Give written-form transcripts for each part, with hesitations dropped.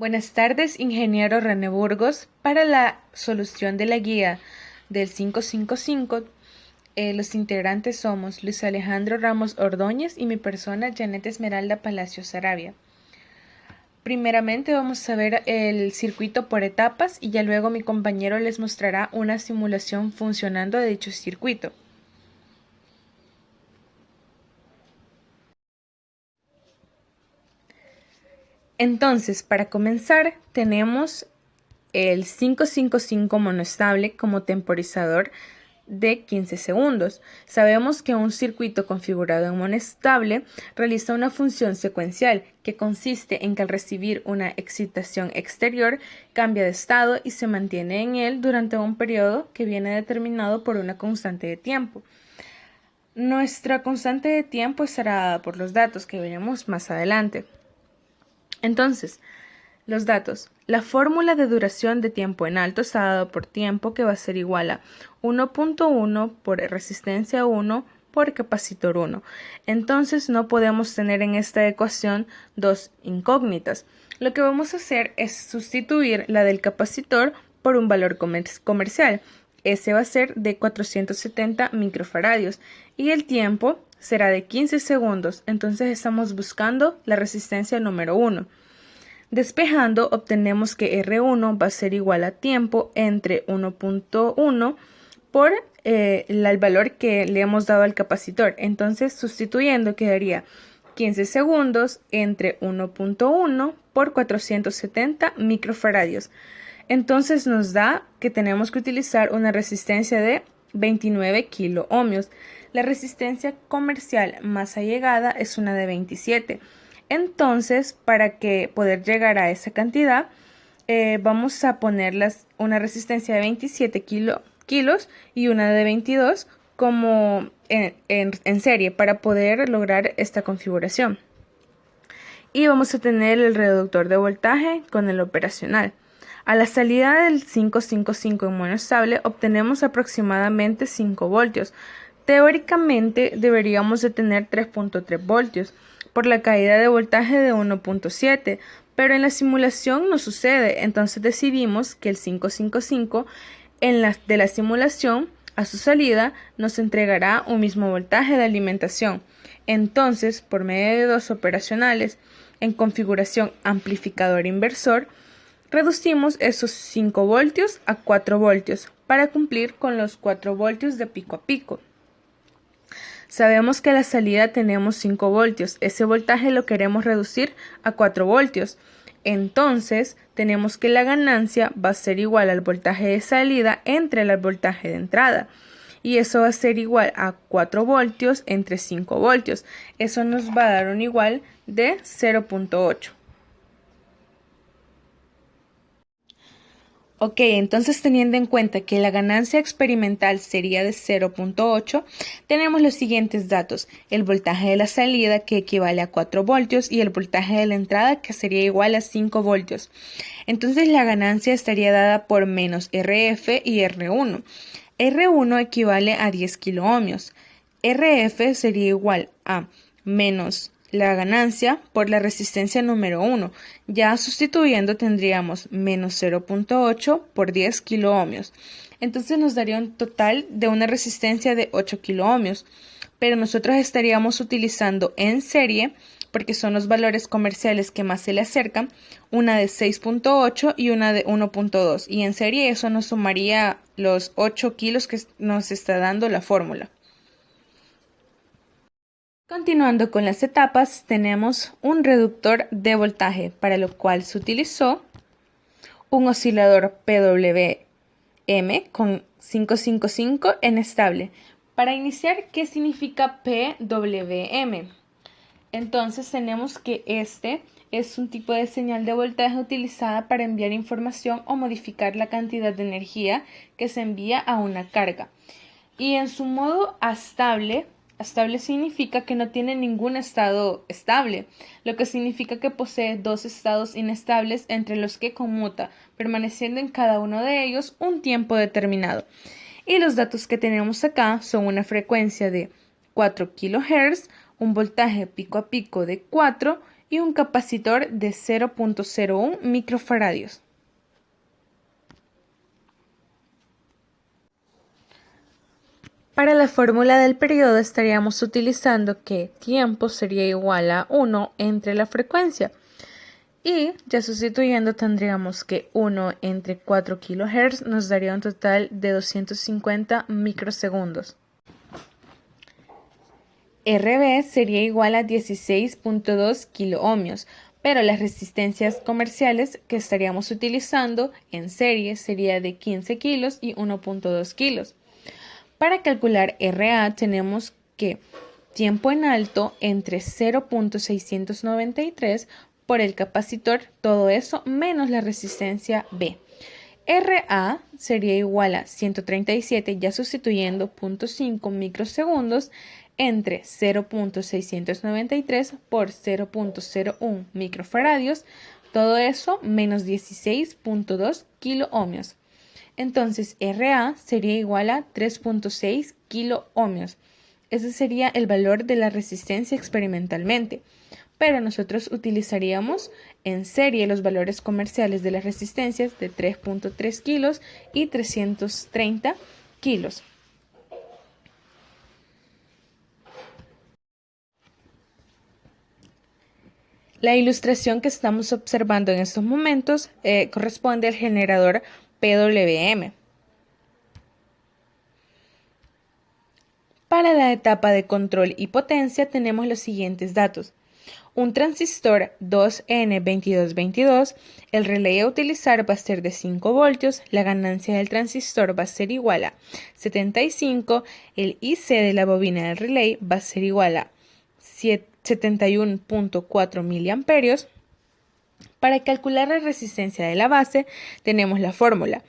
Buenas tardes, ingeniero René Burgos. Para la solución de la guía del 555, los integrantes somos Luis Alejandro Ramos Ordóñez y mi persona, Janet Esmeralda Palacios Sarabia. Primeramente vamos a ver el circuito por etapas y ya luego mi compañero les mostrará una simulación funcionando de dicho circuito. Entonces, para comenzar, tenemos el 555 monoestable como temporizador de 15 segundos. Sabemos que un circuito configurado en monoestable realiza una función secuencial que consiste en que al recibir una excitación exterior cambia de estado y se mantiene en él durante un periodo que viene determinado por una constante de tiempo. Nuestra constante de tiempo estará dada por los datos que veremos más adelante. Entonces, los datos. La fórmula de duración de tiempo en alto está dado por tiempo, que va a ser igual a 1.1 por resistencia 1 por capacitor 1. Entonces no podemos tener en esta ecuación dos incógnitas. Lo que vamos a hacer es sustituir la del capacitor por un valor comercial. Ese va a ser de 470 microfaradios y el tiempo será de 15 segundos. Entonces estamos buscando la resistencia número 1. Despejando, obtenemos que R1 va a ser igual a tiempo entre 1.1 por el valor que le hemos dado al capacitor. Entonces, sustituyendo, quedaría 15 segundos entre 1.1 por 470 microfaradios. Entonces nos da que tenemos que utilizar una resistencia de 29 kiloohmios. La resistencia comercial más allegada es una de 27. Entonces, para poder llegar a esa cantidad, vamos a ponerlas una resistencia de 27 kilos y una de 22 como en serie para poder lograr esta configuración. Y vamos a tener el reductor de voltaje con el operacional. A la salida del 555 en monoestable obtenemos aproximadamente 5 voltios. Teóricamente deberíamos de tener 3.3 voltios por la caída de voltaje de 1.7, pero en la simulación no sucede, entonces decidimos que el 555 de la simulación a su salida nos entregará un mismo voltaje de alimentación. Entonces, por medio de dos operacionales en configuración amplificador inversor, reducimos esos 5 voltios a 4 voltios para cumplir con los 4 voltios de pico a pico. Sabemos que a la salida tenemos 5 voltios. Ese voltaje lo queremos reducir a 4 voltios. Entonces, tenemos que la ganancia va a ser igual al voltaje de salida entre el voltaje de entrada. Y eso va a ser igual a 4 voltios entre 5 voltios. Eso nos va a dar un igual de 0.8. Ok, entonces teniendo en cuenta que la ganancia experimental sería de 0.8, tenemos los siguientes datos. El voltaje de la salida, que equivale a 4 voltios, y el voltaje de la entrada, que sería igual a 5 voltios. Entonces la ganancia estaría dada por menos RF y R1. R1 equivale a 10 kiloohmios. RF sería igual a menos la ganancia por la resistencia número 1. Ya sustituyendo tendríamos menos 0.8 por 10 kiloohmios. Entonces nos daría un total de una resistencia de 8 kiloohmios. Pero nosotros estaríamos utilizando en serie, porque son los valores comerciales que más se le acercan, una de 6.8 y una de 1.2. Y en serie eso nos sumaría los 8 kilos que nos está dando la fórmula. Continuando con las etapas, tenemos un reductor de voltaje, para lo cual se utilizó un oscilador PWM con 555 en estable. Para iniciar, ¿qué significa PWM? Entonces tenemos que este es un tipo de señal de voltaje utilizada para enviar información o modificar la cantidad de energía que se envía a una carga. Y en su modo astable significa que no tiene ningún estado estable, lo que significa que posee dos estados inestables entre los que conmuta, permaneciendo en cada uno de ellos un tiempo determinado. Y los datos que tenemos acá son una frecuencia de 4 kHz, un voltaje pico a pico de 4 y un capacitor de 0.01 microfaradios. Para la fórmula del periodo estaríamos utilizando que tiempo sería igual a 1 entre la frecuencia. Y ya sustituyendo tendríamos que 1 entre 4 kHz nos daría un total de 250 microsegundos. RB sería igual a 16.2 kiloohmios, pero las resistencias comerciales que estaríamos utilizando en serie sería de 15 kilos y 1.2 kilos. Para calcular RA tenemos que tiempo en alto entre 0.693 por el capacitor, todo eso menos la resistencia B. RA sería igual a 137, ya sustituyendo 0.5 microsegundos entre 0.693 por 0.01 microfaradios, todo eso menos 16.2 kiloohmios. Entonces RA sería igual a 3.6 kiloohmios. Ese sería el valor de la resistencia experimentalmente. Pero nosotros utilizaríamos en serie los valores comerciales de las resistencias de 3.3 kilos y 330 kilos. La ilustración que estamos observando en estos momentos corresponde al generador PWM. Para la etapa de control y potencia tenemos los siguientes datos. Un transistor 2N2222, el relé a utilizar va a ser de 5 voltios, la ganancia del transistor va a ser igual a 75, el IC de la bobina del relé va a ser igual a 71.4 miliamperios. Para calcular la resistencia de la base tenemos la fórmula.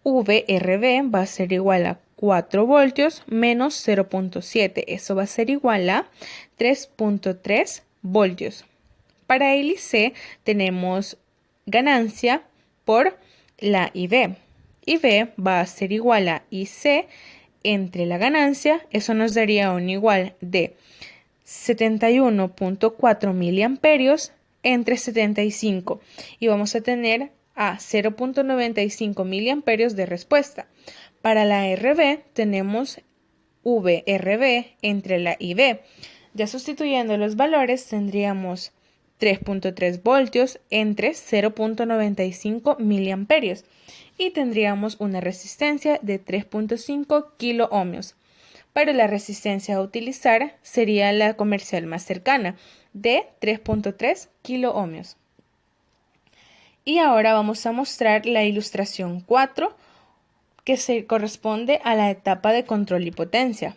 VRB va a ser igual a 4 voltios menos 0.7, eso va a ser igual a 3.3 voltios. Para el IC tenemos ganancia por la IB. IB va a ser igual a IC entre la ganancia, eso nos daría un igual de 71.4 miliamperios entre 75 y vamos a tener a 0.95 miliamperios de respuesta. Para la RB tenemos VRB entre la IB. Ya sustituyendo los valores tendríamos 3.3 voltios entre 0.95 miliamperios y tendríamos una resistencia de 3.5 kiloohmios. Pero la resistencia a utilizar sería la comercial más cercana de 3.3 kiloohmios. Y ahora vamos a mostrar la ilustración 4 que se corresponde a la etapa de control y potencia.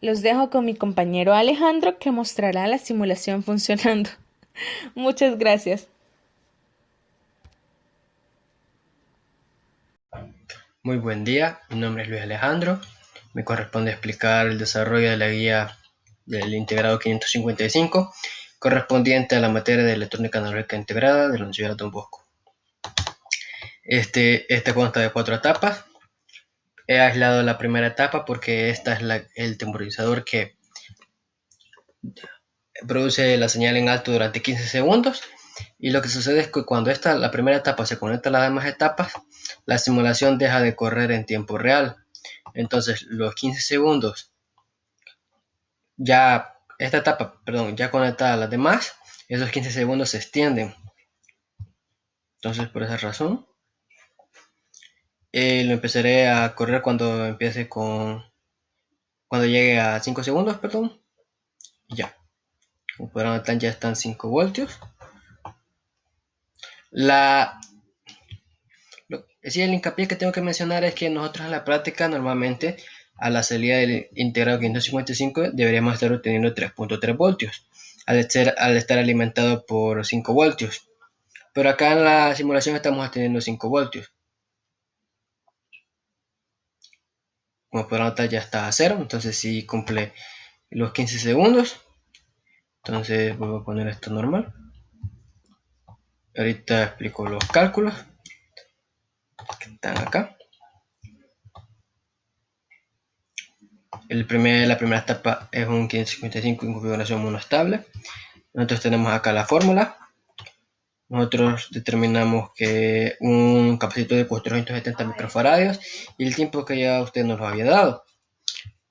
Los dejo con mi compañero Alejandro que mostrará la simulación funcionando. Muchas gracias. Muy buen día, mi nombre es Luis Alejandro. Me corresponde explicar el desarrollo de la guía del integrado 555 correspondiente a la materia de electrónica analógica integrada de la Universidad Don Bosco. Este consta de 4 etapas. He aislado la primera etapa porque esta es el temporizador que produce la señal en alto durante 15 segundos. Y lo que sucede es que cuando la primera etapa se conecta a las demás etapas, la simulación deja de correr en tiempo real. Entonces los 15 segundos, ya conectada a las demás, esos 15 segundos se extienden. Entonces por esa razón, lo empezaré a correr cuando llegue a 5 segundos, perdón. Ya, como podrán notar ya están 5 voltios. El hincapié que tengo que mencionar es que nosotros en la práctica normalmente a la salida del integrado 555 deberíamos estar obteniendo 3.3 voltios al estar alimentado por 5 voltios. Pero acá en la simulación estamos obteniendo 5 voltios. Como podrán notar ya está a 0, entonces sí cumple los 15 segundos. Entonces vuelvo a poner esto normal. Ahorita explico los cálculos que están acá. La primera etapa es un 555 en configuración monoestable. Nosotros tenemos acá la fórmula. Nosotros determinamos que un capacitor de 470 microfaradios y el tiempo que ya usted nos lo había dado.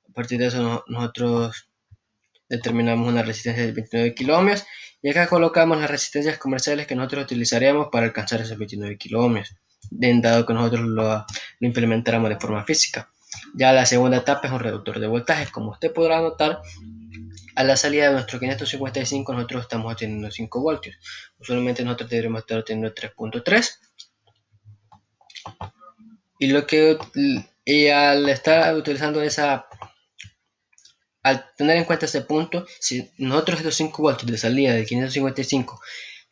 A partir de eso nosotros determinamos una resistencia de 29 kiloohmios y acá colocamos las resistencias comerciales que nosotros utilizaríamos para alcanzar esos 29 kiloohmios, dado que nosotros lo implementáramos de forma física. Ya la segunda etapa es un reductor de voltaje. Como usted podrá notar, a la salida de nuestro 555 nosotros estamos obteniendo 5 voltios. Usualmente nosotros deberíamos estar obteniendo 3.3. Y al estar utilizando al tener en cuenta ese punto, si nosotros estos 5 voltios de salida del 555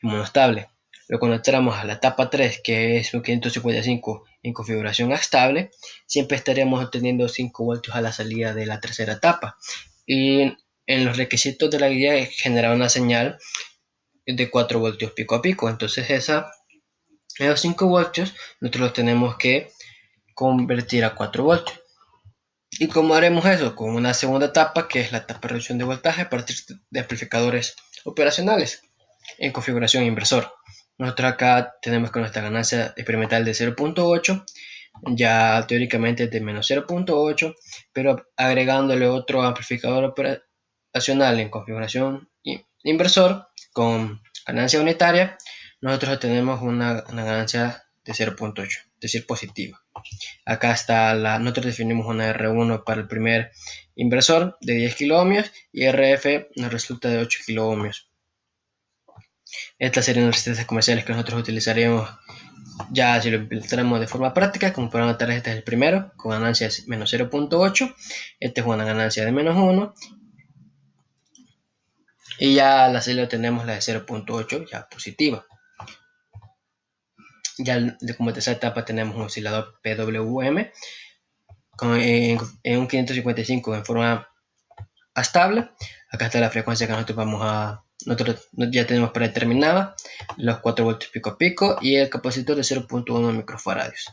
monostable lo conectáramos a la etapa 3, que es un 555 en configuración estable, siempre estaríamos obteniendo 5 voltios a la salida de la tercera etapa. Y en los requisitos de la guía genera una señal de 4 voltios pico a pico. Entonces esos 5 voltios nosotros los tenemos que convertir a 4 voltios. ¿Y cómo haremos eso? Con una segunda etapa, que es la etapa de reducción de voltaje a partir de amplificadores operacionales en configuración inversor. Nosotros acá tenemos que nuestra ganancia experimental de 0.8, ya teóricamente es de menos 0.8, pero agregándole otro amplificador operacional en configuración inversor con ganancia unitaria, nosotros obtenemos una ganancia de 0.8, es decir, positiva. Acá está nosotros definimos una R1 para el primer inversor de 10 kiloohmios y RF nos resulta de 8 kiloohmios. Estas serían las resistencias comerciales que nosotros utilizaríamos ya si lo implementáramos de forma práctica. Como podrán notar, este es el primero con ganancia de menos 0.8, este es una ganancia de menos 1 y ya la salida tenemos la de 0.8 ya positiva. Ya como tercera etapa tenemos un oscilador PWM en un 555 en forma estable. Acá está la frecuencia que nosotros ya tenemos predeterminada, los 4 voltios pico a pico y el capacitor de 0.1 microfaradios.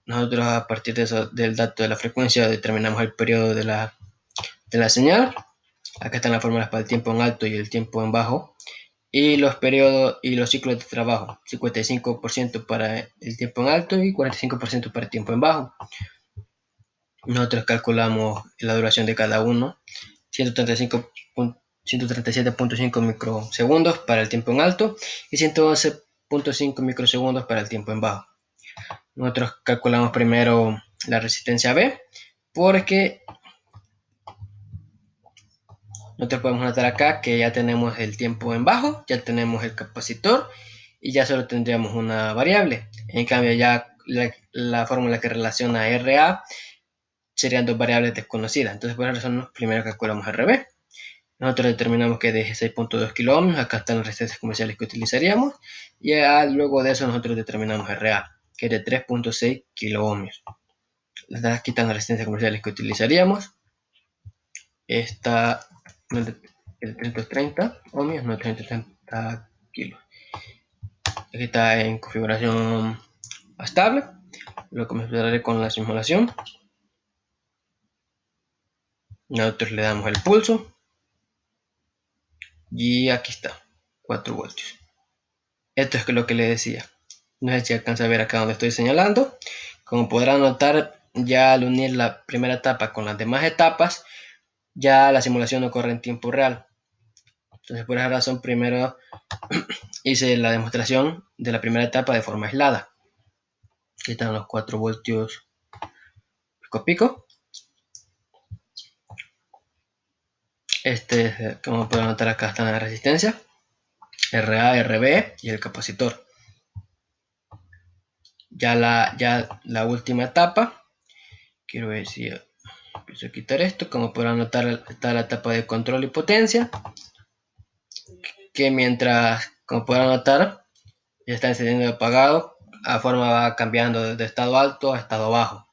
Nosotros a partir del dato de la frecuencia determinamos el periodo de la señal. Acá están las fórmulas para el tiempo en alto y el tiempo en bajo y los periodos y los ciclos de trabajo: 55% para el tiempo en alto y 45% para el tiempo en bajo. Nosotros calculamos la duración de cada uno: 137.5 microsegundos para el tiempo en alto y 111.5 microsegundos para el tiempo en bajo. Nosotros calculamos primero la resistencia B, porque nosotros podemos notar acá que ya tenemos el tiempo en bajo, ya tenemos el capacitor y ya solo tendríamos una variable. En cambio, ya la fórmula que relaciona RA serían dos variables desconocidas. Entonces, por esa razón, primero calculamos RB. Nosotros determinamos que de 6.2 kiloohmios, acá están las resistencias comerciales que utilizaríamos, y luego de eso nosotros determinamos RA, que es de 3.6 kiloohmios. Aquí están las resistencias comerciales que utilizaríamos. Está el 330 ohmios, no 330 kilos. Aquí está en configuración estable. Lo comenzaré con la simulación. Nosotros le damos el pulso y aquí está, 4 voltios. Esto es lo que le decía. No sé si alcanza a ver acá donde estoy señalando. Como podrán notar, ya al unir la primera etapa con las demás etapas, ya la simulación no corre en tiempo real. Entonces, por esa razón, primero hice la demostración de la primera etapa de forma aislada. Aquí están los 4 voltios pico a pico. Como pueden notar, acá están las resistencias RA, RB y el capacitor. Ya la última etapa, quiero ver si empiezo a quitar esto. Como podrán notar, está la etapa de control y potencia, que mientras, como podrán notar, ya está encendiendo y apagado. La forma va cambiando de estado alto a estado bajo.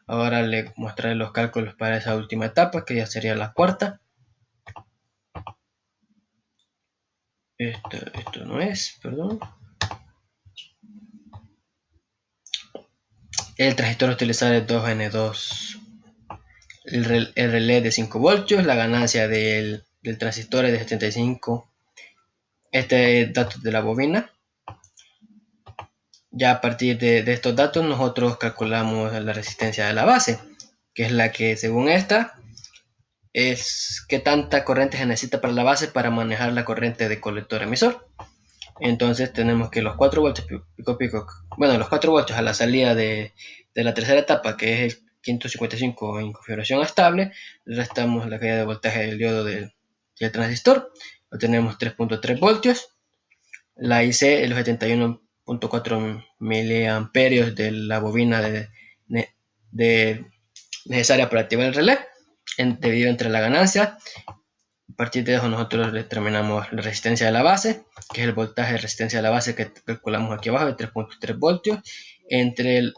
Ahora le mostraré los cálculos para esa última etapa, que ya sería la cuarta. Esto no es, perdón. El transistor a utilizar es 2N2 el relé de 5 voltios, la ganancia del transistor es de 75, este dato de la bobina. Ya a partir de estos datos nosotros calculamos la resistencia de la base, que es la que según esta es qué tanta corriente se necesita para la base para manejar la corriente de colector emisor. Entonces tenemos que los 4 voltios los 4 voltios a la salida de la tercera etapa, que es el 555 en configuración estable, le restamos la caída de voltaje del diodo del transistor, obtenemos 3.3 voltios. La IC es los 71.4 miliamperios de la bobina necesaria para activar el relé, dividido entre la ganancia. A partir de eso nosotros determinamos la resistencia de la base, que es el voltaje de resistencia de la base que calculamos aquí abajo de 3.3 voltios, entre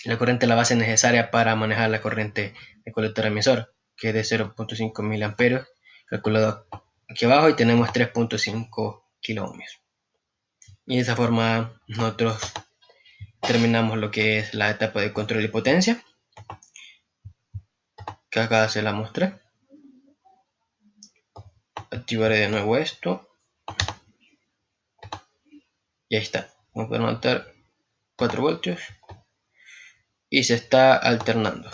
la corriente de la base necesaria para manejar la corriente de colector emisor, que es de 0.5 miliamperios, calculado aquí abajo, y tenemos 3.5 kiloohmios. Y de esa forma nosotros terminamos lo que es la etapa de control y potencia, que acá se la mostré. Activaré de nuevo esto. Y ahí está. Como pueden notar, 4 voltios. Y se está alternando.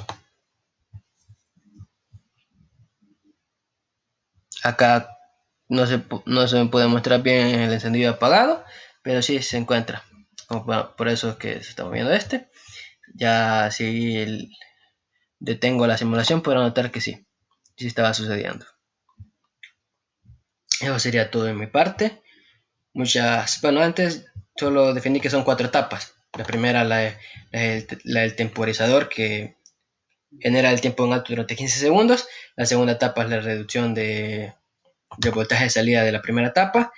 Acá no se puede mostrar bien el encendido apagado, pero sí se encuentra. Por eso es que se está moviendo este. Ya si detengo la simulación podrán notar que sí estaba sucediendo. Eso sería todo de mi parte. Bueno, antes solo definí que son 4 etapas. La primera, la del temporizador, que genera el tiempo en alto durante 15 segundos. La segunda etapa es la reducción de voltaje de salida de la primera etapa.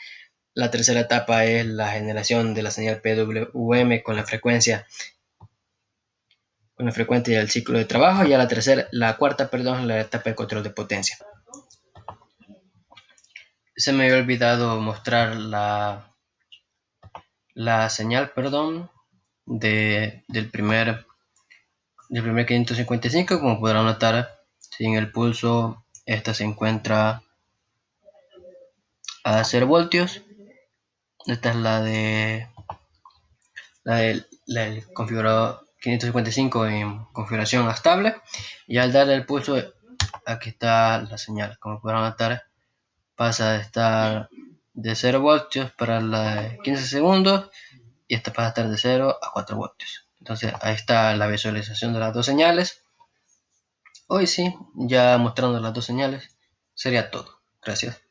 La tercera etapa es la generación de la señal PWM con la frecuencia del ciclo de trabajo. Y la cuarta, la etapa de control de potencia. Se me había olvidado mostrar la señal, del primer 555. Como podrán notar, sin el pulso, esta se encuentra a 0 voltios. Esta es la del configurador 555 en configuración estable. Y al darle el pulso, aquí está la señal. Como podrán notar, pasa de estar de 0 voltios para la 15 segundos, y esta pasa a estar de 0 a 4 voltios. Entonces ahí está la visualización de las dos señales. Hoy sí, ya mostrando las dos señales, sería todo. Gracias.